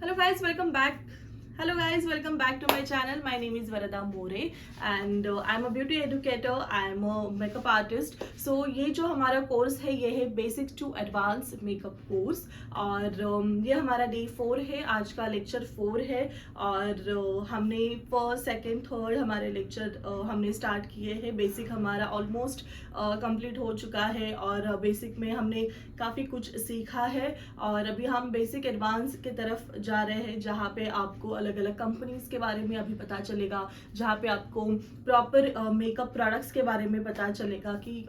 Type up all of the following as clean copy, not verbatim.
Hello guys, welcome back. Hello guys, welcome back to my channel. My name is Varada More and I'm a beauty educator. I'm a makeup artist. So ये जो हमारा course है ये है basic to advance makeup course और ये हमारा day 4 है. आज का लेक्चर 4 है और हमने फर्स्ट सेकंड थर्ड हमारे लेक्चर हमने स्टार्ट किए हैं. बेसिक हमारा ऑलमोस्ट कंप्लीट हो चुका है और बेसिक में हमने काफ़ी कुछ सीखा है और अभी हम बेसिक एडवांस की तरफ जा रहे हैं जहाँ पे आपको अलग अलग कंपनीज के बारे में अभी पता चलेगा, जहाँ पे आपको प्रॉपर मेकअप प्रोडक्ट्स के बारे में पता चलेगा कि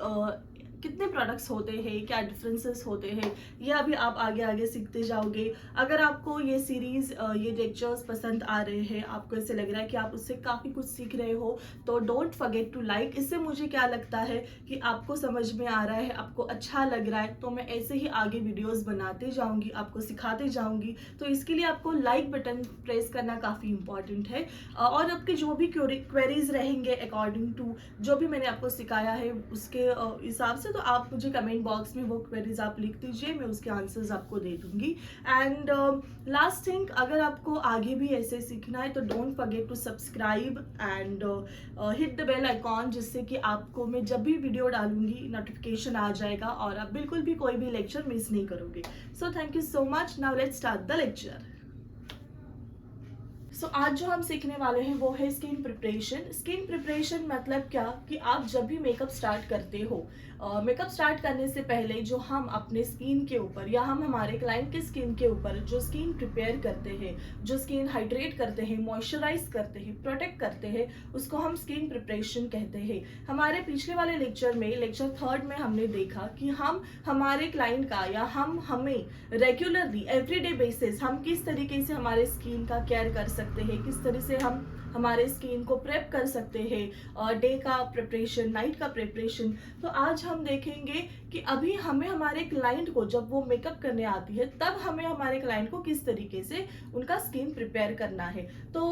कितने प्रोडक्ट्स होते हैं, क्या डिफरेंसेस होते हैं, ये अभी आप आगे आगे सीखते जाओगे. अगर आपको ये सीरीज़ ये लेक्चर्स पसंद आ रहे हैं, आपको ऐसे लग रहा है कि आप उससे काफ़ी कुछ सीख रहे हो, तो डोंट फॉरगेट टू लाइक. इससे मुझे क्या लगता है कि आपको समझ में आ रहा है, आपको अच्छा लग रहा है, तो मैं ऐसे ही आगे वीडियोज़ बनाते जाऊँगी, आपको सिखाते जाऊँगी. तो इसके लिए आपको लाइक बटन प्रेस करना काफ़ी इंपॉर्टेंट है और आपके जो भी क्वेरीज रहेंगे अकॉर्डिंग टू जो भी मैंने आपको सिखाया है उसके हिसाब से, तो आप मुझे कमेंट बॉक्स में वो क्वेरीज आप लिख दीजिए, मैं उसके आंसर्स आपको दे दूंगी. एंड लास्ट थिंग, अगर आपको आगे भी ऐसे सीखना है तो don't forget to subscribe and hit the bell icon, जिससे कि आपको मैं जब भी वीडियो डालूंगी नोटिफिकेशन आ जाएगा और आप बिल्कुल भी कोई भी लेक्चर मिस नहीं करोगे. So thank you so much. Now let's start the lecture. So आज जो हम सीखने वाले हैं वो है स्किन प्रिपरेशन. स्किन प्रिपरेशन मतलब क्या कि आप जब भी मेकअप स्टार्ट करते हो, मेकअप स्टार्ट करने से पहले जो हम अपने स्किन के ऊपर या हम हमारे क्लाइंट के स्किन के ऊपर जो स्किन प्रिपेयर करते हैं, जो स्किन हाइड्रेट करते हैं, मॉइस्चराइज करते हैं, प्रोटेक्ट करते हैं, उसको हम स्किन प्रिपरेशन कहते हैं. हमारे पिछले वाले लेक्चर में, लेक्चर 3 में हमने देखा कि हम हमारे क्लाइंट का या हमें रेगुलरली एवरीडे बेसिस हम किस तरीके से हमारे स्किन का केयर कर सकते हैं, किस तरह से हम हमारे स्किन को प्रेप कर सकते हैं, डे का प्रिपरेशन, नाइट का प्रिपरेशन. तो आज हम देखेंगे कि अभी हमें हमारे क्लाइंट को जब वो मेकअप करने आती है तब हमें हमारे क्लाइंट को किस तरीके से उनका स्किन प्रिपेयर करना है. तो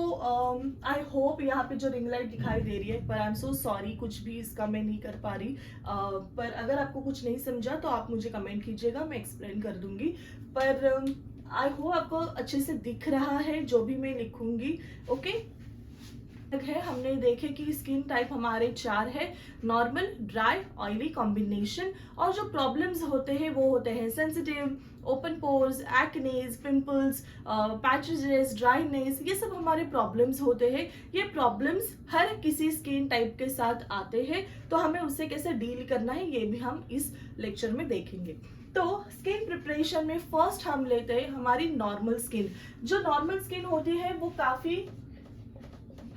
आई होप यहाँ पे जो रिंग लाइट दिखाई दे रही है, पर आई एम सो सॉरी, कुछ भी इसका मैं नहीं कर पा रही. पर अगर आपको कुछ नहीं समझा तो आप मुझे कमेंट कीजिएगा, मैं एक्सप्लेन कर दूंगी. पर आई होप आपको अच्छे से दिख रहा है जो भी मैं लिखूंगी. ओके है, हमने देखे कि स्किन टाइप हमारे 4 है: नॉर्मल, ड्राई, ऑयली कॉम्बिनेशन. और जो प्रॉब्लम्स होते हैं वो होते हैं sensitive, open pores, एक्नेज, pimples, patches, dryness. ये सब हमारे प्रॉब्लम्स होते हैं. ये प्रॉब्लम्स हर किसी स्किन टाइप के साथ आते हैं, तो हमें उससे कैसे डील करना है ये भी हम इस लेक्चर में देखेंगे. तो स्किन प्रिपरेशन में फर्स्ट हम लेते हैं हमारी नॉर्मल स्किन. जो नॉर्मल स्किन होती है वो काफी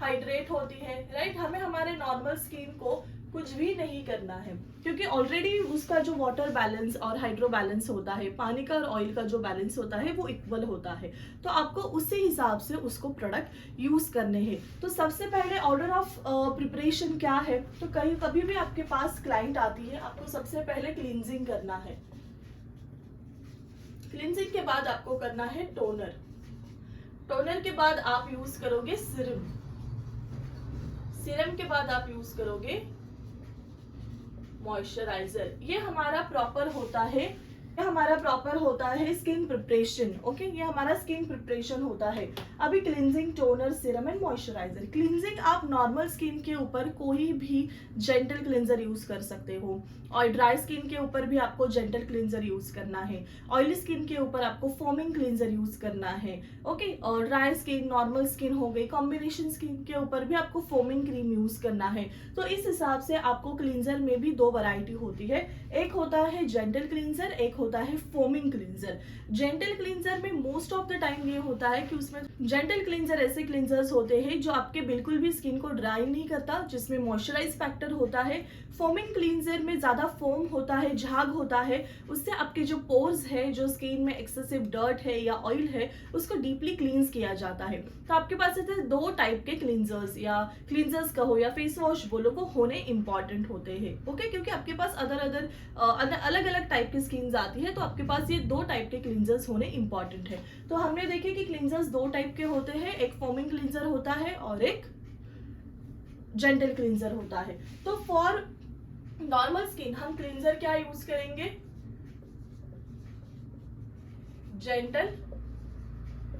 हाइड्रेट होती है, राइट. हमें हमारे नॉर्मल स्किन को कुछ भी नहीं करना है क्योंकि ऑलरेडी उसका जो वाटर बैलेंस और हाइड्रो बैलेंस होता है, पानी का और ऑयल का जो बैलेंस होता है वो इक्वल होता है. तो आपको उसी हिसाब से उसको प्रोडक्ट यूज करने हैं. तो सबसे पहले ऑर्डर ऑफ प्रिपरेशन क्या है, तो कभी भी आपके पास क्लाइंट आती है, आपको सबसे पहले क्लींजिंग करना है. क्लींजिंग के बाद आपको करना है टोनर. टोनर के बाद आप यूज करोगे सीरम. सीरम के बाद आप यूज करोगे मॉइस्चराइजर. ये हमारा प्रॉपर होता है, ये हमारा प्रॉपर होता है स्किन प्रिपरेशन. ओके, ये हमारा स्किन प्रिपरेशन होता है. अभी cleansing, toner, serum and moisturiser. Cleansing आप नॉर्मल स्किन के ऊपर कोई भी जेंटल क्लींजर यूज कर सकते हो, और ड्राई स्किन के ऊपर भी आपको जेंटल क्लींजर यूज करना है. ऑयली स्किन के ऊपर आपको फोमिंग क्लींजर यूज करना है. ओके, और ड्राई स्किन, नॉर्मल स्किन हो गई, कॉम्बिनेशन स्किन के ऊपर भी आपको फोमिंग क्रीम यूज करना है. तो इस हिसाब से आपको क्लींजर में भी 2 वैरायटी होती है. एक होता है जेंटल क्लींजर, एक होता है फोमिंग क्लींजर. जेंटल क्लींजर में मोस्ट ऑफ द टाइम ये होता है कि उसमें जेंटल क्लींजर ऐसे क्लींजर्स होते हैं जो आपके बिल्कुल भी स्किन को ड्राई नहीं करता, जिसमें मॉइस्चराइज फैक्टर होता है. फोमिंग क्लींजर में ज्यादा फोम होता है, झाग होता है, उससे आपके जो पोर्स है, जो स्किन में एक्सेसिव डर्ट है या ऑयल है, उसको डीपली क्लींस किया जाता है. तो आपके पास ऐसे 2 टाइप के क्लींजर्स या क्लींजर्स कहो या फेस वॉश बोलो को होने इंपॉर्टेंट होते हैं. ओके, क्योंकि आपके पास अलग अलग टाइप की स्किन आती है, तो आपके पास ये 2 टाइप के क्लींजर्स होने इंपॉर्टेंट है. तो हमने देखे कि क्लींजर्स 2 टाइप के होते हैं, एक फोमिंग क्लींजर होता है और एक जेंटल क्लींजर होता है. तो फॉर नॉर्मल स्किन हम क्लींजर क्या यूज करेंगे, जेंटल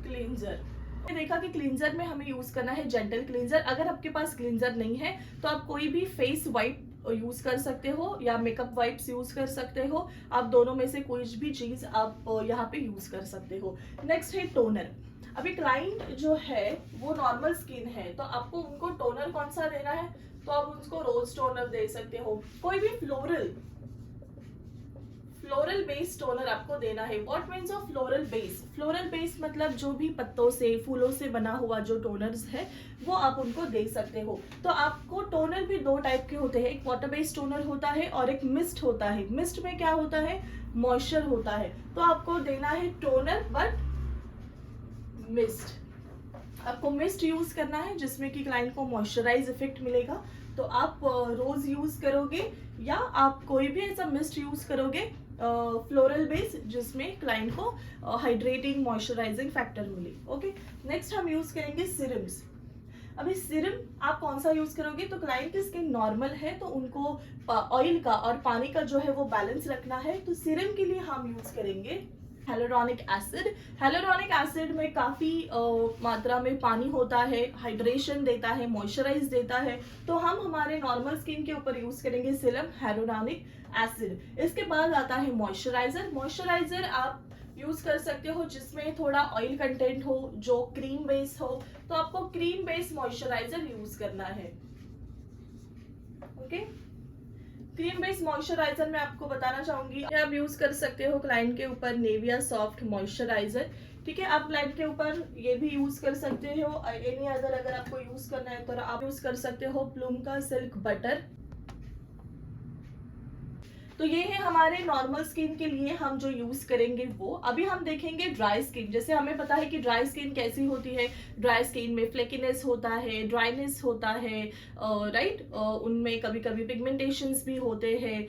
क्लींजर, देखा कि क्लींजर में हमें यूज करना है जेंटल क्लींजर। अगर आपके पास क्लींजर नहीं है तो आप कोई भी फेस वाइप यूज कर सकते हो या मेकअप वाइप्स यूज कर सकते हो। आप दोनों में से कोई भी चीज आप यहाँ पे यूज कर सकते हो। नेक्स्ट है टोनर। अभी क्लाइंट जो है वो नॉर्मल स्किन है तो आपको उनको टोनर कौन सा देना है, तो आप उसको रोज टोनर दे सकते हो। कोई भी फ्लोरल बेस्ड टोनर आपको देना है। What means of floral base? Floral base मतलब जो भी पत्तों से फूलों से बना हुआ जो टोनर्स है वो आप उनको दे सकते हो। तो आपको टोनर भी दो टाइप के होते हैं, एक वाटर बेस्ड टोनर होता है और एक मिस्ट होता है। मिस्ट में क्या होता है, मॉइस्चर होता है। तो आपको देना है टोनर बट मिस्ट। आपको मिस्ट यूज करना है जिसमें कि क्लाइंट को मॉइस्चराइज इफेक्ट मिलेगा। तो आप रोज यूज करोगे या आप कोई भी ऐसा मिस्ट यूज करोगे फ्लोरल बेस जिसमें क्लाइंट को हाइड्रेटिंग मॉइस्चराइजिंग फैक्टर मिले। ओके, नेक्स्ट हम यूज करेंगे सीरम्स। अभी सीरम आप कौन सा यूज करोगे, तो क्लाइंट की स्किन नॉर्मल है तो उनको ऑयल का और पानी का जो है वो बैलेंस रखना है। तो सीरम के लिए हम यूज करेंगे हेलोरॉनिक एसिड। हेलोरॉनिक एसिड में काफी मात्रा में पानी होता है, हाइड्रेशन देता है, मॉइस्चराइज देता है। तो हम हमारे नॉर्मल स्किन के ऊपर यूज करेंगे सीरम हेलोरॉनिक एसिड। इसके बाद आता है मॉइस्चराइजर। मॉइस्चराइजर आप यूज कर सकते हो जिसमें थोड़ा ऑयल कंटेंट हो, जो क्रीम बेस हो। तो आपको क्रीम बेस मॉइस्चराइजर यूज करना है। ओके, क्रीम बेस्ड मॉइस्चराइजर मैं आपको बताना चाहूंगी, आप यूज कर सकते हो क्लाइंट के ऊपर नेविया सॉफ्ट मॉइस्चराइजर। ठीक है, आप क्लाइंट के ऊपर ये भी यूज कर सकते हो। एनी अदर अगर आपको यूज करना है तो आप यूज कर सकते हो प्लूम का सिल्क बटर। तो ये है हमारे नॉर्मल स्किन के लिए हम जो यूज करेंगे वो। अभी हम देखेंगे ड्राई स्किन। जैसे हमें पता है कि ड्राई स्किन कैसी होती है, ड्राई स्किन में फ्लेकीनेस होता है, ड्राइनेस होता है, राइट, उनमें कभी कभी पिगमेंटेशंस भी होते हैं,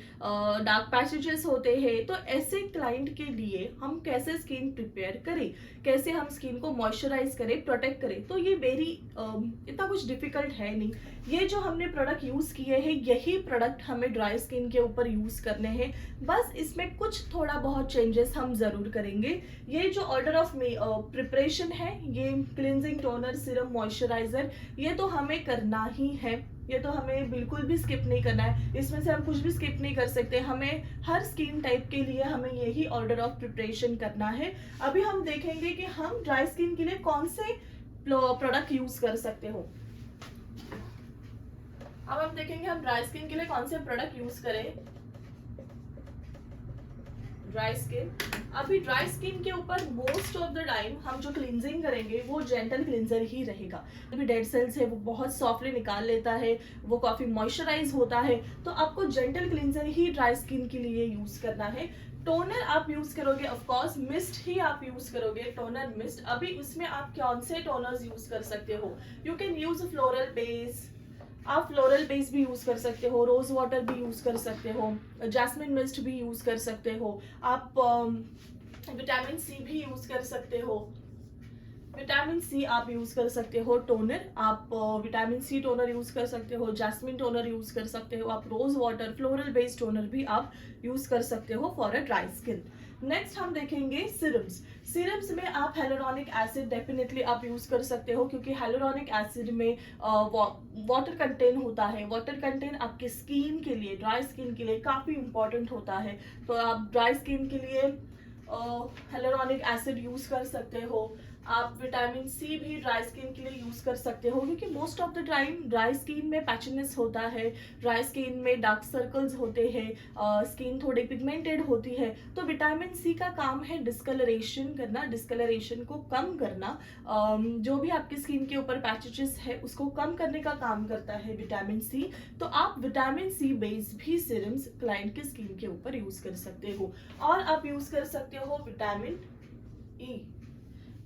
डार्क पैचेजेस होते हैं। तो ऐसे क्लाइंट के लिए हम कैसे स्किन प्रिपेयर करें, कैसे हम स्किन को मॉइस्चराइज करें, प्रोटेक्ट करें, तो ये वेरी इतना कुछ डिफिकल्ट है नहीं। ये जो हमने प्रोडक्ट यूज किए हैं यही प्रोडक्ट हमें ड्राई स्किन के ऊपर यूज करने हैं। बस इसमें कुछ थोड़ा बहुत चेंजेस हम जरूर करेंगे। ये जो ऑर्डर ऑफ प्रिपरेशन है, ये क्लिनजिंग, टोनर, सीरम, मॉइस्चराइजर, ये तो हमें करना ही है। ये तो हमें बिल्कुल भी स्किप नहीं करना है, इसमें से हम कुछ भी स्किप नहीं कर सकते। हमें हर स्किन टाइप के लिए हमें यही ऑर्डर ऑफ प्रिपरेशन करना है। अभी हम देखेंगे कि हम ड्राई स्किन के लिए कौन से प्रोडक्ट यूज कर सकते हो। अब हम देखेंगे हम ड्राई स्किन के लिए कौन से प्रोडक्ट यूज करें। ड्राई स्किन, अभी ड्राई स्किन के ऊपर मोस्ट ऑफ द टाइम हम जो क्लींजिंग करेंगे वो जेंटल क्लींजर ही रहेगा। अभी डेड सेल्स है वो बहुत सॉफ्टली निकाल लेता है, वो काफी मॉइस्चराइज होता है। तो आपको जेंटल क्लींजर ही ड्राई स्किन के लिए यूज करना है। टोनर आप यूज करोगे, ऑफ कोर्स मिस्ट ही आप यूज करोगे, टोनर मिस्ट। अभी उसमें आप कौन से टोनर्स यूज कर सकते हो, you can use floral base. आप फ्लोरल बेस भी यूज कर सकते हो, रोज वाटर भी यूज कर सकते हो, जैस्मिन मिस्ट भी यूज कर सकते हो, आप विटामिन सी भी यूज कर सकते हो। विटामिन सी आप यूज कर सकते हो। टोनर आप विटामिन सी टोनर यूज कर सकते हो, जैस्मिन टोनर यूज कर सकते हो, आप rose water floral based toner भी आप यूज कर सकते हो for a dry skin. Next हम देखेंगे सीरम्स। सीरम्स में आप हेलोरॉनिक एसिड डेफिनेटली आप यूज कर सकते हो, क्योंकि हेलोरॉनिक एसिड में वाटर कंटेंट होता है। वाटर कंटेंट आपके स्किन के लिए, ड्राई स्किन के लिए काफी इंपॉर्टेंट होता है। तो आप ड्राई स्किन के लिए हेलोरॉनिक एसिड यूज कर सकते हो। आप विटामिन सी भी ड्राई स्किन के लिए यूज कर सकते हो, क्योंकि most of the time dry skin में पैचनेस होता है, ड्राई स्किन में डार्क सर्कल्स होते हैं, स्किन थोड़ी पिगमेंटेड होती है। तो विटामिन सी का काम है डिस्कलरेशन करना, डिस्कलरेशन को कम करना। जो भी आपकी स्किन के ऊपर पैचेस है उसको कम करने का काम करता है विटामिन सी। तो आप विटामिन सी बेस्ड भी सीरम्स क्लाइंट के स्किन के ऊपर यूज कर सकते हो। और आप यूज कर सकते हो विटामिन ई।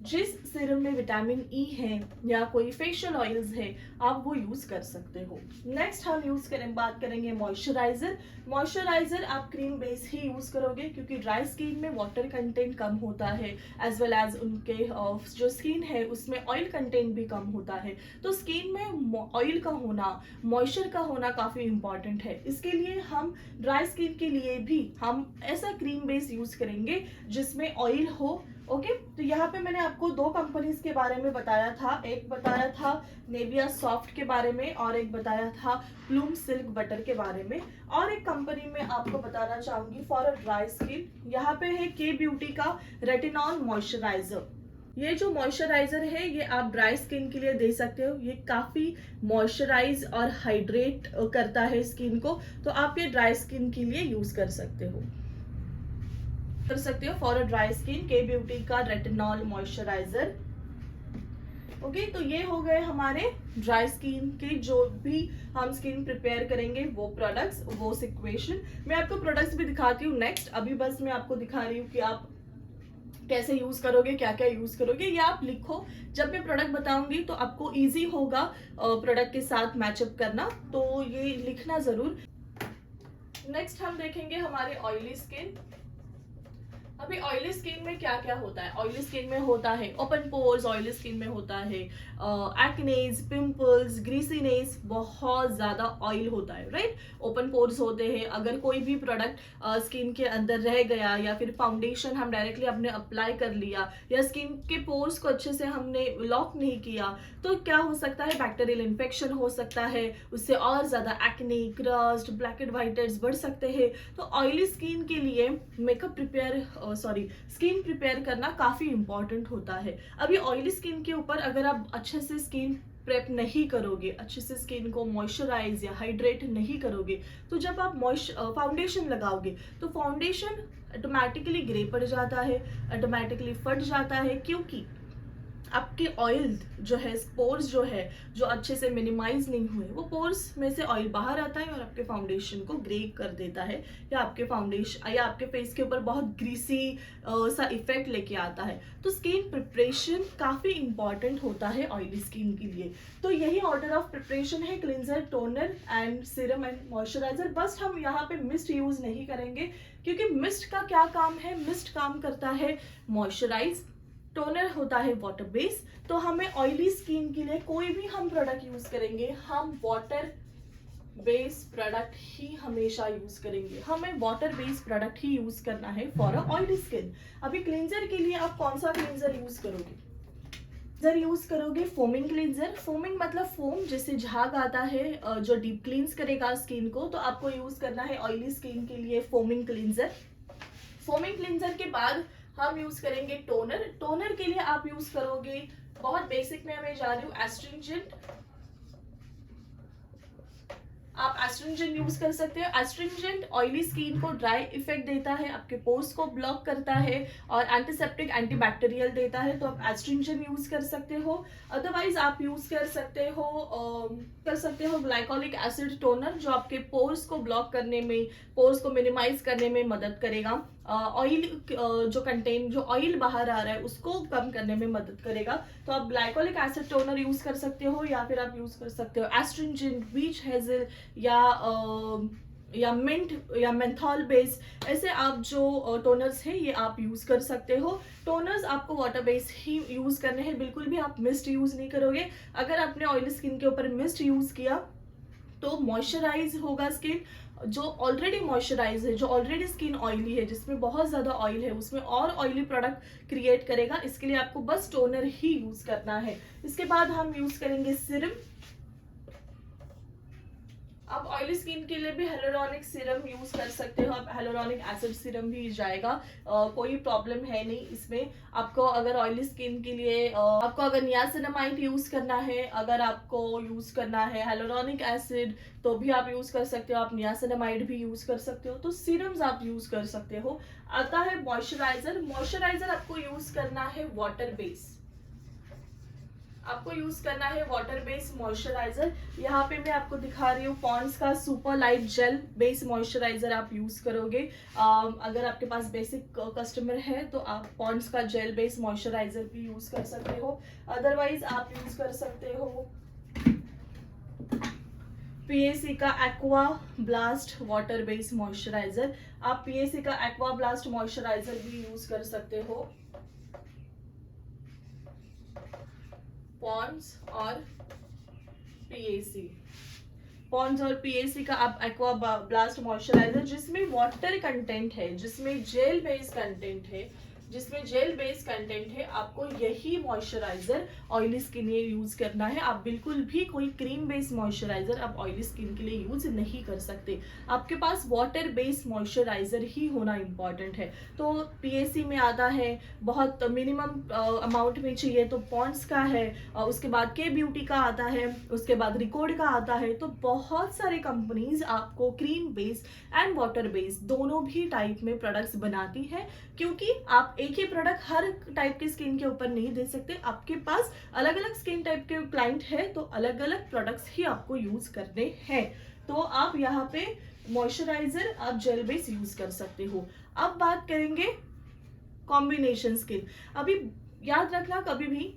जिस सीरम में विटामिन ई है या कोई फेशियल ऑयल्स है आप वो यूज कर सकते हो। नेक्स्ट हम बात करेंगे मॉइस्चराइजर। मॉइस्चराइजर आप क्रीम बेस ही यूज करोगे, क्योंकि ड्राई स्किन में वाटर कंटेंट कम होता है, एज वेल एज उनके जो स्किन है उसमें ऑयल कंटेंट भी कम होता है। तो स्किन में ऑयल का होना, मॉइस्चर का होना काफी इंपॉर्टेंट है। इसके लिए हम ड्राई स्किन के लिए भी हम ऐसा क्रीम बेस यूज करेंगे जिसमें ऑयल हो। ओके, तो यहाँ पे मैंने आपको दो कंपनीज के बारे में बताया था, एक बताया था नेविया सॉफ्ट के बारे में और एक बताया था प्लूम सिल्क बटर के बारे में। और एक कंपनी में आपको बताना चाहूंगी फॉर अ ड्राई स्किन, यहाँ पे है के ब्यूटी का रेटिनॉल मॉइस्चराइजर। ये जो मॉइस्चराइजर है ये आप ड्राई स्किन के लिए दे सकते हो, ये काफी मॉइस्चराइज और हाइड्रेट करता है स्किन को, तो आप ये ड्राई स्किन के लिए यूज कर सकते हो फॉर अ ड्राई स्किन के ब्यूटी का रेटिनॉल मॉइस्चराइजर। ओके, तो ये हो गए हमारे ड्राई स्किन के जो भी हम स्किन प्रिपेयर करेंगे वो प्रोडक्ट्स, वो सिक्वेशन। मैं आपको प्रोडक्ट्स भी दिखाती हूँ नेक्स्ट, अभी बस मैं आपको दिखा रही हूँ कि आप कैसे यूज करोगे, क्या क्या यूज करोगे, ये आप लिखो। जब मैं प्रोडक्ट बताऊंगी तो आपको इजी होगा प्रोडक्ट के साथ मैचअप करना, तो ये लिखना जरूर। नेक्स्ट हम देखेंगे हमारे ऑयली स्किन। अभी ऑयली स्किन में क्या क्या होता है? ऑयली स्किन में होता है ओपन पोर्स, ऑयली स्किन में होता है एक्नेज, पिंपल्स, ग्रीसीनेस, बहुत ज्यादा ऑयल होता है, राइट। ओपन पोर्स होते हैं, अगर कोई भी प्रोडक्ट स्किन के अंदर रह गया या फिर फाउंडेशन हम डायरेक्टली अपने अप्लाई कर लिया या स्किन के पोर्स को अच्छे से हमने लॉक नहीं किया, तो क्या हो सकता है? बैक्टीरियल इन्फेक्शन हो सकता है, उससे और ज्यादा acne, crust, black and white heads बढ़ सकते हैं। तो ऑयली स्किन के लिए मेकअप प्रिपेयर स्किन प्रिपेयर करना काफी इंपॉर्टेंट होता है। अभी ऑयली स्किन के ऊपर अगर आप अच्छे से स्किन प्रेप नहीं करोगे, अच्छे से स्किन को मॉइस्चराइज या हाइड्रेट नहीं करोगे, तो जब आप फाउंडेशन लगाओगे तो फाउंडेशन ऑटोमेटिकली ग्रे पड़ जाता है, ऑटोमेटिकली फट जाता है, क्योंकि आपके ऑयल जो है, पोर्स जो है जो अच्छे से मिनिमाइज नहीं हुए, वो पोर्स में से ऑयल बाहर आता है और आपके फाउंडेशन को ग्रे कर देता है, या आपके फाउंडेशन या आपके फेस के ऊपर बहुत ग्रीसी सा इफेक्ट लेके आता है। तो स्किन प्रिपरेशन काफी इंपॉर्टेंट होता है ऑयली स्किन के लिए। तो यही ऑर्डर ऑफ प्रिपरेशन है, cleanser, toner and serum and moisturiser. बस हम यहाँ पे मिस्ट यूज नहीं करेंगे, क्योंकि मिस्ट का क्या काम है? मिस्ट काम करता है मॉइस्चराइज, टोनर होता है वाटर बेस। तो हमें ऑयली स्किन के लिए कोई भी हम प्रोडक्ट यूज करेंगे, हम वाटर बेस प्रोडक्ट ही हमेशा यूज करेंगे, हमें वाटर बेस प्रोडक्ट ही यूज करना है फॉर अ ऑयली स्किन। अभी क्लींजर के लिए आप कौन सा क्लींजर यूज करोगे? क्लींजर यूज करोगे फोमिंग क्लींजर। फोमिंग मतलब फोम, जिससे झाग आता है, जो डीप क्लींस करेगा स्किन को, तो आपको यूज करना है ऑयली स्किन के लिए फोमिंग क्लींजर। फोमिंग क्लींजर के बाद हम यूज करेंगे टोनर। टोनर के लिए आप यूज करोगे, बहुत बेसिक में मैं जा रही हूँ, एस्ट्रिंजेंट। आप एस्ट्रिंजेंट यूज कर सकते हो। एस्ट्रिंजेंट ऑयली स्किन को ड्राई इफेक्ट देता है, आपके पोर्स को ब्लॉक करता है और एंटीसेप्टिक, एंटीबैक्टीरियल देता है, तो आप एस्ट्रिंजेंट यूज कर सकते हो। अदरवाइज आप यूज कर सकते हो ग्लाइकोलिक एसिड टोनर, जो आपके पोर्स को ब्लॉक करने में, पोर्स को मिनिमाइज करने में मदद करेगा। ऑयल जो ऑयल बाहर आ रहा है उसको कम करने में मदद करेगा। तो आप ग्लाइकोलिक एसिड टोनर यूज कर सकते हो, या फिर आप यूज कर सकते हो एस्ट्रिंजेंट, बीच हेजल या मिंट या मेंथॉल बेस। ऐसे आप जो टोनर्स हैं ये आप यूज कर सकते हो। टोनर्स आपको वाटर बेस ही यूज करने हैं, बिल्कुल भी आप मिस्ट यूज नहीं करोगे। अगर आपने ऑयली स्किन के ऊपर मिस्ट यूज किया तो मॉइस्चराइज होगा स्किन, जो ऑलरेडी मॉइस्चराइज है, जो ऑलरेडी स्किन ऑयली है, जिसमें बहुत ज्यादा ऑयल है, उसमें और ऑयली प्रोडक्ट क्रिएट करेगा। इसके लिए आपको बस टोनर ही यूज करना है। इसके बाद हम यूज करेंगे सीरम। आप ऑयली स्किन के लिए भी हेलोरॉनिक सीरम यूज कर सकते हो, आप हेलोरॉनिक एसिड सीरम भी जाएगा, कोई प्रॉब्लम है नहीं इसमें। आपको अगर ऑयली स्किन के लिए आपको अगर नियासिनामाइड यूज करना है, अगर आपको यूज करना है हेलोरॉनिक एसिड, तो भी आप यूज कर सकते हो, आप नियासिनामाइड भी यूज कर सकते हो। तो सीरम्स आप यूज कर सकते हो। आता है मॉइस्चराइजर। मॉइस्चराइजर आपको यूज करना है वाटर बेस, आपको यूज करना है वाटर बेस मॉइस्चराइजर। यहाँ पे मैं आपको दिखा रही हूँ पॉन्ड्स का super light gel base moisturiser आप यूज करोगे। अगर आपके पास बेसिक कस्टमर है तो आप पॉन्ड्स का जेल बेस मॉइस्चराइजर भी यूज कर सकते हो। अदरवाइज आप यूज कर सकते हो पीएसी का aqua blast water base moisturiser. आप पीएसी का एक्वा ब्लास्ट मॉइस्चराइजर भी यूज कर सकते हो। पॉन्ड्स और पीएसी, पॉन्ड्स और पीएसी का आप एक्वा ब्लास्ट मॉइस्चराइजर, जिसमें वाटर कंटेंट है, जिसमें जेल बेस्ड कंटेंट है, जिसमें जेल बेस्ड कंटेंट है, आपको यही मॉइस्चराइजर ऑयली स्किन के लिए यूज करना है। आप बिल्कुल भी कोई क्रीम बेस्ड मॉइस्चराइजर आप ऑयली स्किन के लिए यूज नहीं कर सकते। आपके पास वाटर बेस्ड मॉइस्चराइजर ही होना इंपॉर्टेंट है। तो पीएसी में आता है, बहुत मिनिमम अमाउंट में चाहिए तो पॉन्ड्स का है, उसके बाद के ब्यूटी का आता है, उसके बाद रिकॉर्ड का आता है। तो बहुत सारे कंपनीज आपको cream based and water based दोनों भी टाइप में प्रोडक्ट्स बनाती है, क्योंकि आप एक ही प्रोडक्ट हर टाइप की स्किन के ऊपर नहीं दे सकते। आपके पास अलग अलग स्किन टाइप के क्लाइंट है, तो अलग अलग प्रोडक्ट्स ही आपको यूज करने हैं। तो आप यहाँ पे मॉइस्चराइजर आप जेल बेस यूज कर सकते हो। अब बात करेंगे कॉम्बिनेशन स्किन। अभी याद रखना, कभी भी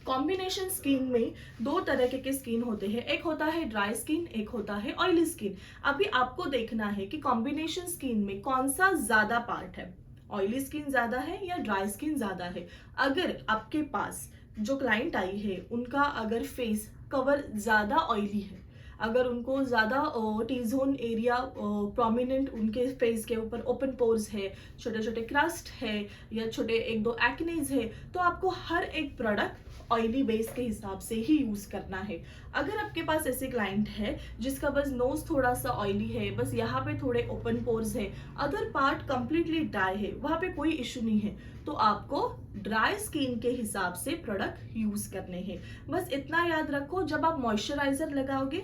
कॉम्बिनेशन स्किन में दो तरह के स्किन होते हैं, एक होता है ड्राई स्किन, एक होता है ऑयली स्किन। अभी आपको देखना है कि कॉम्बिनेशन स्किन में कौन सा ज्यादा पार्ट है, ऑयली स्किन ज्यादा है या ड्राई स्किन ज्यादा है। अगर आपके पास जो क्लाइंट आई है उनका अगर फेस कवर ज्यादा ऑयली है, अगर उनको ज्यादा टी जोन एरिया प्रोमिनेंट उनके फेस के ऊपर ओपन पोर्स है, छोटे छोटे क्रस्ट है या छोटे एक दो एक्नेज है, तो आपको हर एक प्रोडक्ट ऑयली बेस के हिसाब से ही यूज करना है। अगर आपके पास ऐसे क्लाइंट है जिसका बस नोज थोड़ा सा ऑयली है, बस यहाँ पे थोड़े ओपन पोर्स है, अदर पार्ट कंप्लीटली ड्राई है, वहां पे कोई इश्यू नहीं है, तो आपको ड्राई स्किन के हिसाब से प्रोडक्ट यूज करने हैं। बस इतना याद रखो, जब आप मॉइस्चराइजर लगाओगे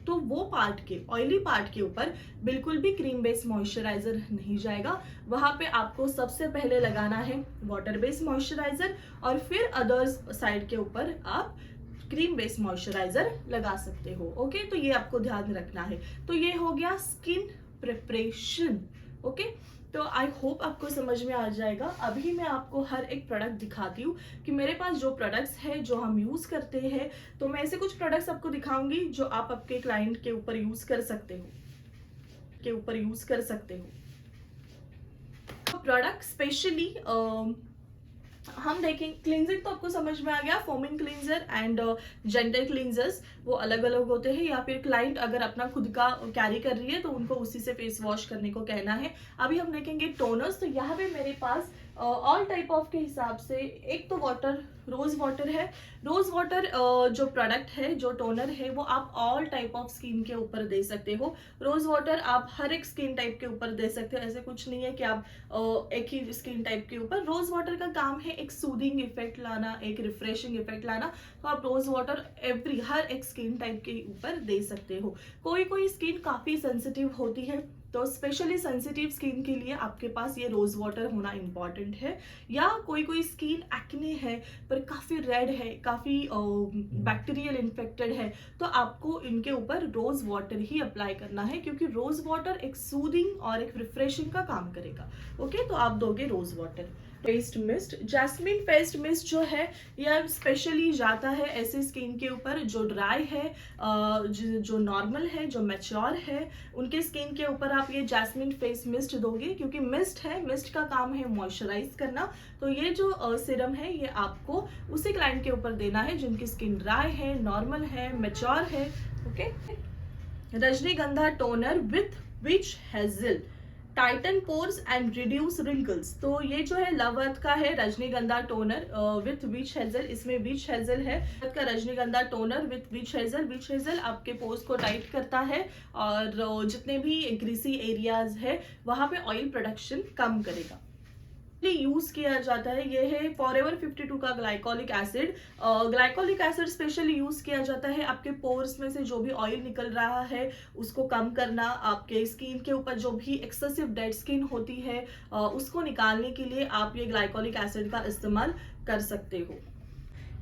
तो वो पार्ट के ऑयली पार्ट के ऊपर बिल्कुल भी क्रीम बेस्ड मॉइस्चराइजर नहीं जाएगा। वहां पे आपको सबसे पहले लगाना है वाटर बेस्ड मॉइस्चराइजर, और फिर अदर्स साइड के ऊपर आप क्रीम बेस्ड मॉइस्चराइजर लगा सकते हो। ओके, तो ये आपको ध्यान रखना है। तो ये हो गया स्किन प्रिपरेशन। ओके, तो आई होप आपको समझ में आ जाएगा। अभी मैं आपको हर एक प्रोडक्ट दिखाती हूँ कि मेरे पास जो प्रोडक्ट्स है जो हम यूज करते हैं, तो मैं ऐसे कुछ प्रोडक्ट्स आपको दिखाऊंगी जो आप आपके क्लाइंट के ऊपर यूज कर सकते हो। प्रोडक्ट स्पेशली हम देखें, क्लींजिंग तो आपको समझ में आ गया, foaming cleanser and gentle cleansers वो अलग अलग होते हैं, या फिर क्लाइंट अगर अपना खुद का कैरी कर रही है तो उनको उसी से फेस वॉश करने को कहना है। अभी हम देखेंगे टोनर्स। तो यहाँ पे मेरे पास ऑल टाइप ऑफ के हिसाब से एक तो वाटर, रोज वाटर है। रोज वाटर जो प्रोडक्ट है, जो टोनर है, वो आप ऑल टाइप ऑफ स्किन के ऊपर दे सकते हो। रोज वाटर आप हर एक स्किन टाइप के ऊपर दे सकते हो, ऐसे कुछ नहीं है कि आप एक ही स्किन टाइप के ऊपर। रोज वाटर का काम है एक सूदिंग इफेक्ट लाना, एक रिफ्रेशिंग इफेक्ट लाना। तो आप रोज वाटर हर एक स्किन टाइप के ऊपर दे सकते हो। कोई कोई स्किन काफी सेंसिटिव होती है, तो स्पेशली सेंसिटिव स्किन के लिए आपके पास ये रोज वाटर होना इंपॉर्टेंट है। या कोई कोई स्किन एक्ने है पर काफी रेड है, काफी बैक्टीरियल इन्फेक्टेड है, तो आपको इनके ऊपर रोज वाटर ही अप्लाई करना है, क्योंकि रोज वाटर एक सूदिंग और एक रिफ्रेशिंग का काम करेगा। ओके, तो आप दोगे rose water. Face mist, jasmine face mist जो है यह स्पेशली जाता है ऐसे स्किन के ऊपर जो ड्राई है, जो नॉर्मल है, जो मैच्योर है, उनके स्किन के ऊपर आप ये जैस्मिन फेस मिस्ट दोगे, क्योंकि मिस्ट है, मिस्ट का काम है मॉइस्चराइज करना। तो ये जो सीरम है ये आपको उसी क्लाइंट के ऊपर देना है जिनकी स्किन ड्राई है, नॉर्मल है, मैच्योर है। ओके, रजनीगंधा toner with which hazel, Titan pores and reduce wrinkles. तो ये जो है लव अर्थ का है रजनीगंधा टोनर विथ विच हेजल, इसमें विच हेजल है का रजनीगंधा toner with which hazel. Which hazel आपके पोर्स को टाइट करता है और जितने भी ग्रीसी एरियाज है वहां पे ऑयल प्रोडक्शन कम करेगा। यूज किया जाता है ये है फॉरएवर 52 का glycolic acid. Glycolic acid specially use किया जाता है आपके पोर्स में से जो भी ऑयल निकल रहा है उसको कम करना, आपके स्किन के ऊपर जो भी एक्सेसिव डेड स्किन होती है उसको निकालने के लिए आप ये ग्लाइकोलिक एसिड का इस्तेमाल कर सकते हो।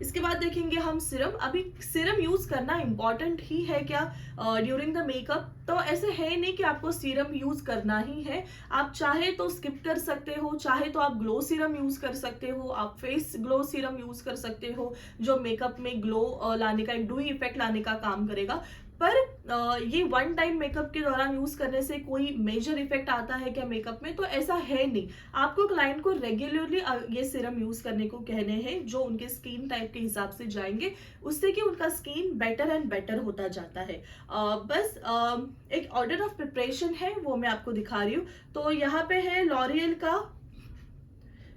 इसके बाद देखेंगे हम सिरम। अभी सिरम यूज करना इंपॉर्टेंट ही है क्या ड्यूरिंग द मेकअप? तो ऐसे है नहीं कि आपको सीरम यूज करना ही है, आप चाहे तो स्किप कर सकते हो, चाहे तो आप ग्लो सीरम यूज कर सकते हो, आप फेस ग्लो सीरम यूज कर सकते हो जो मेकअप में ग्लो लाने का, एक डूई इफेक्ट लाने का काम करेगा। पर ये वन टाइम मेकअप के दौरान यूज करने से कोई मेजर इफेक्ट आता है क्या मेकअप में? तो ऐसा है नहीं। आपको क्लाइंट को रेगुलरली ये सीरम यूज करने को कहने हैं जो उनके स्किन टाइप के हिसाब से जाएंगे, उससे कि उनका स्किन बेटर एंड बेटर होता जाता है। बस एक ऑर्डर ऑफ प्रिपरेशन है वो मैं आपको दिखा रही हूँ। तो यहाँ पे है लॉरियल का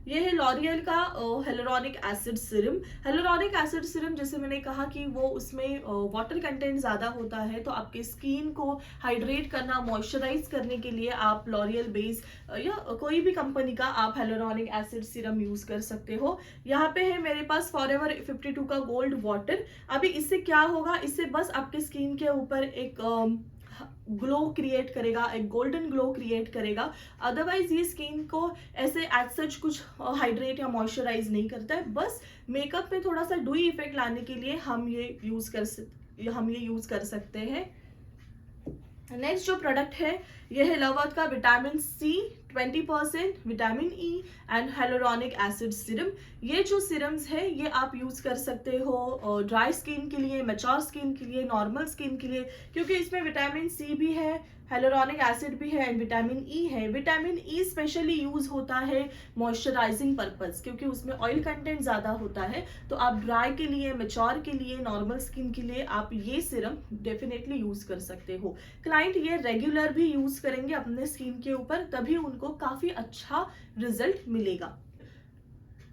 ये है लॉरियल का hyaluronic acid serum. Hyaluronic acid serum जैसे मैंने कहा कि वो उसमें वाटर कंटेंट ज़्यादा होता है, तो आपके स्किन को हाइड्रेट करना, मॉइस्चराइज करने के लिए आप लॉरियल बेस या कोई भी कंपनी का आप हेलोरॉनिक एसिड सीरम यूज़ कर सकते हो। यहाँ पे है मेरे पास फॉरएवर 52 का गोल्ड वाटर। अभी इससे क्या होगा, इससे बस आपके स्किन के ऊपर एक ग्लो क्रिएट करेगा, एक गोल्डन ग्लो क्रिएट करेगा। अदरवाइज ये स्किन को ऐसे एज सच कुछ हाइड्रेट या मॉइस्चराइज नहीं करता है। बस मेकअप में थोड़ा सा डुई इफेक्ट लाने के लिए हम ये यूज कर सकते हैं। नेक्स्ट जो प्रोडक्ट है ये है लवर्थ का vitamin C 20%, vitamin E and hyaluronic acid serum. ये जो सीरम्स है ये आप यूज कर सकते हो ड्राई स्किन के लिए, मैच्योर स्किन के लिए, नॉर्मल स्किन के लिए, क्योंकि इसमें विटामिन सी भी है, हेलोरॉनिक एसिड भी है एंड विटामिन ई है। विटामिन ई स्पेशली यूज होता है मॉइस्चराइजिंग पर्पस, क्योंकि उसमें ऑयल कंटेंट ज़्यादा होता है। तो आप ड्राई के लिए, मैच्योर के लिए, नॉर्मल स्किन के लिए आप ये सीरम डेफिनेटली यूज कर सकते हो। क्लाइंट ये रेगुलर भी यूज करेंगे अपने स्किन के ऊपर, तभी उनको काफ़ी अच्छा रिजल्ट मिलेगा।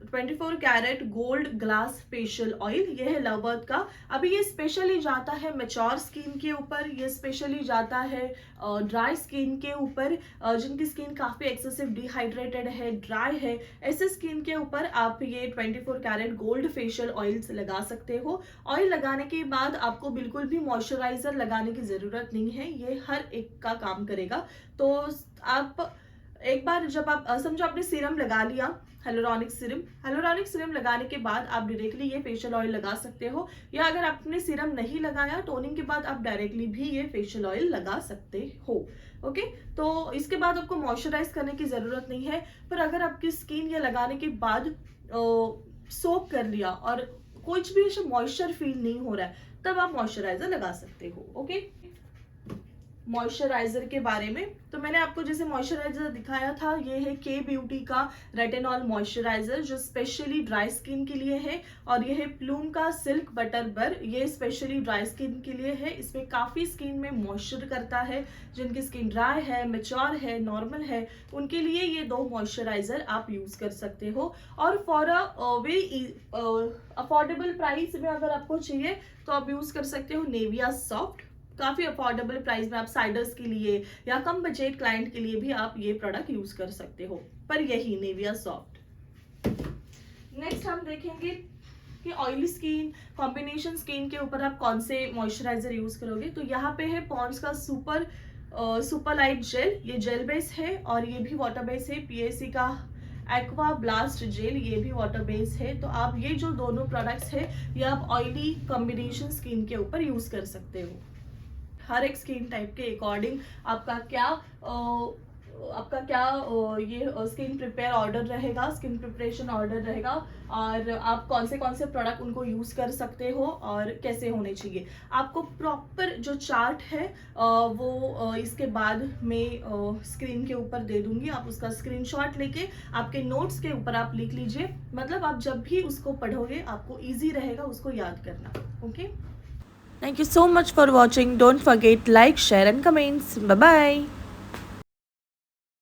24 carat gold glass facial oil, ये है लवर्थ का। अभी ये स्पेशली जाता है मैच्योर स्किन के ऊपर, ये स्पेशली जाता है ड्राई स्किन के ऊपर, जिनकी स्किन काफ़ी एक्सेसिव डिहाइड्रेटेड है, ड्राई है, ऐसे स्किन के ऊपर आप ये 24 कैरेट गोल्ड फेशियल ऑयल्स लगा सकते हो। ऑयल लगाने के बाद आपको बिल्कुल भी मॉइस्चराइजर लगाने की ज़रूरत नहीं है, ये हर एक का काम करेगा। तो आप एक बार जब आप समझो आपने सीरम लगा लिया, हेलोरॉनिक सीरम लगाने के बाद आप डायरेक्टली ये फेशियल ऑयल लगा सकते हो, या अगर आपने सीरम नहीं लगाया टोनिंग के बाद आप डायरेक्टली भी ये फेशियल ऑयल लगा सकते हो। ओके, तो इसके बाद आपको मॉइस्चराइज करने की ज़रूरत नहीं है। पर अगर आपकी स्किन ये लगाने के बाद सोक कर लिया और कुछ भी मॉइस्चर फील नहीं हो रहा है, तब आप मॉइस्चराइजर लगा सकते हो। ओके, मॉइस्चराइजर के बारे में तो मैंने आपको जैसे मॉइस्चराइजर दिखाया था, ये है के ब्यूटी का रेटिनॉल मॉइस्चराइजर जो स्पेशली ड्राई स्किन के लिए है, और ये है प्लूम का सिल्क बटर बर, ये स्पेशली ड्राई स्किन के लिए है। इसमें काफ़ी स्किन में मॉइस्चर करता है, जिनकी स्किन ड्राई है, मैच्योर है, नॉर्मल है, उनके लिए ये दो मॉइस्चराइजर आप यूज़ कर सकते हो। और for a very affordable price में अगर आपको चाहिए तो आप यूज़ कर सकते हो नेविया सॉफ्ट। काफ़ी अफोर्डेबल प्राइस में आप साइडर्स के लिए या कम बजट क्लाइंट के लिए भी आप ये प्रोडक्ट यूज कर सकते हो, पर यही नेविया सॉफ्ट। नेक्स्ट हम देखेंगे कि ऑयली स्किन, कॉम्बिनेशन स्किन के ऊपर आप कौन से मॉइस्चराइजर यूज करोगे। तो यहाँ पे है पॉन्ड्स का सुपर लाइट जेल, ये जेल बेस है और ये भी वाटर बेस है। पीएसी का एक्वा ब्लास्ट जेल, ये भी वाटर बेस है। तो आप ये जो दोनों प्रोडक्ट्स है ये आप ऑयली कॉम्बिनेशन स्किन के ऊपर यूज कर सकते हो। हर एक स्किन टाइप के अकॉर्डिंग आपका क्या ये स्किन प्रिपेयर ऑर्डर रहेगा, स्किन प्रिपरेशन ऑर्डर रहेगा, और आप कौन से प्रोडक्ट उनको यूज़ कर सकते हो और कैसे होने चाहिए। आपको प्रॉपर जो चार्ट है वो इसके बाद में स्क्रीन के ऊपर दे दूंगी, आप उसका स्क्रीनशॉट लेके आपके नोट्स के ऊपर आप लिख लीजिए, मतलब आप जब भी उसको पढ़ोगे आपको ईजी रहेगा उसको याद करना। Okay, Thank you so much for watching. Don't forget like, share and comments. Bye bye.